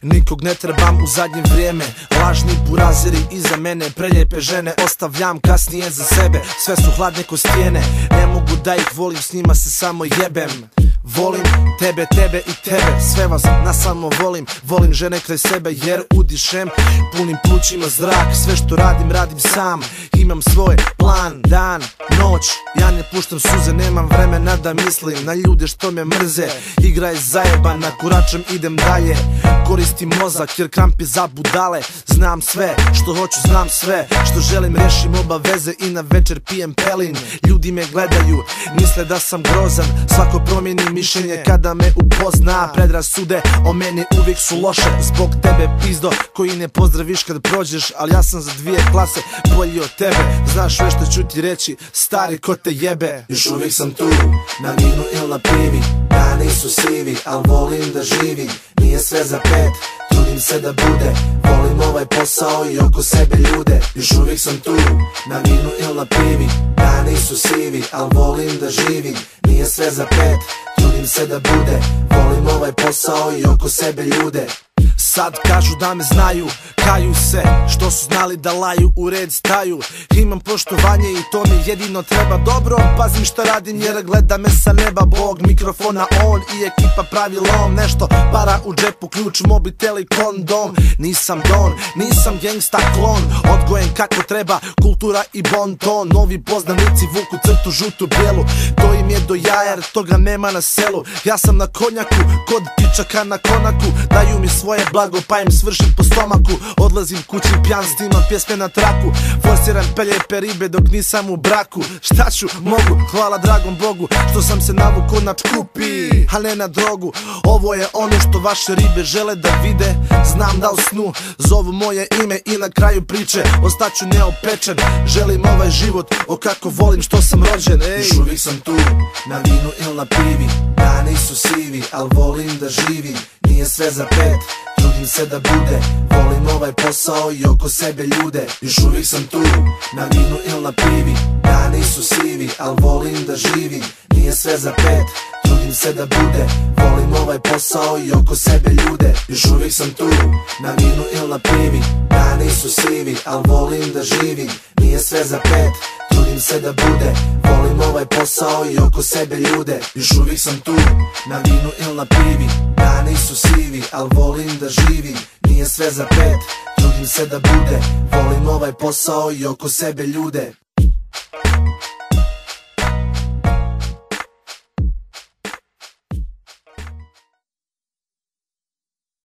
Nikog ne trebam u zadnje vrijeme, lažni burazeri iza mene, preljepe žene ostavljam kasnije za sebe. Sve su hladne ko stijene, ne mogu da ih volim, s njima se samo jebem. Volim tebe, tebe i tebe, sve vas na samo volim. Volim žene kraj sebe jer udišem punim plućima zrak. Sve što radim, radim sam, imam svoj plan, dan, noć. Ja ne puštam suze, nemam vremena da mislim na ljude što me mrze. Igra je zajebana, kuračem idem dalje. Koristim mozak jer kramp je za budale. Znam sve što hoću, znam sve što želim, rešim obaveze i na večer pijem pelin. Ljudi me gledaju, misle da sam grozan, svako promijeni mišljenje kada me upozna. Predrasude o meni uvijek su loše, zbog tebe pizdo koji ne pozdraviš kad prođeš. Ali ja sam za 2 klase bolji od tebe, znaš sve što ću ti reći, stari ko te jebe. Još uvijek sam tu, na vinu ili na pivi, dani su sivi, al volim da živim. Nije sve za 5, trudim se da bude, volim ovaj posao i oko sebe ljude. Još uvijek sam tu, na vinu ili na pivi, dani su sivi, al volim da živim. Nije sve za 5, trudim se da bude, volim ovaj posao i oko sebe ljude. Sad kažu da me znaju, kaju se što su znali da laju, u red staju. Imam poštovanje i to mi jedino treba, dobro pazim šta radim jer gleda me sa neba Bog. Mikrofona on i ekipa pravilom, nešto para u džepu, ključ, mobitel i kondom. Nisam don, nisam gangsta klon, odgojen kako treba, kultura i bon ton. Novi poznanici vuku crtu žutu bijelu, to im je do jaja jer toga nema na selu. Ja sam na konjaku, kod pičaka na konaku, daju mi svoje blago pa im svršim po stomaku. Odlazim kući pjan, snimam pjesme na traku, forsiram peljepe ribe dok nisam u braku. Šta ću, mogu, hvala dragom Bogu što sam se navuko na čkupi, a ne na drogu. Ovo je ono što vaše ribe žele da vide, znam da u snu zovu moje ime i na kraju priče ostaću neopečen. Želim ovaj život, o kako volim što sam rođen. Još uvijek sam tu, na vinu ili na pivi, dani su sivi, al volim da živim. Nije sve za 5, trudim se da bude, volim ovaj posao i oko sebe ljude. Još uvijek sam tu, na vinu ili na pivi, dani su sivi, al volim da živim. Nije sve za 5, trudim se da bude, volim ovaj posao i oko sebe ljude. Još uvijek sam tu, na vinu ili na pivi, dani su sivi, al volim da živim. Nije sve za 5, trudim se da bude, volim ovaj posao i oko sebe ljude. Još uvijek sam tu, na vinu ili na pivi, dani su sivi, al volim da živim. Nije sve za 5, trudim se da bude, volim ovaj posao i oko sebe ljude.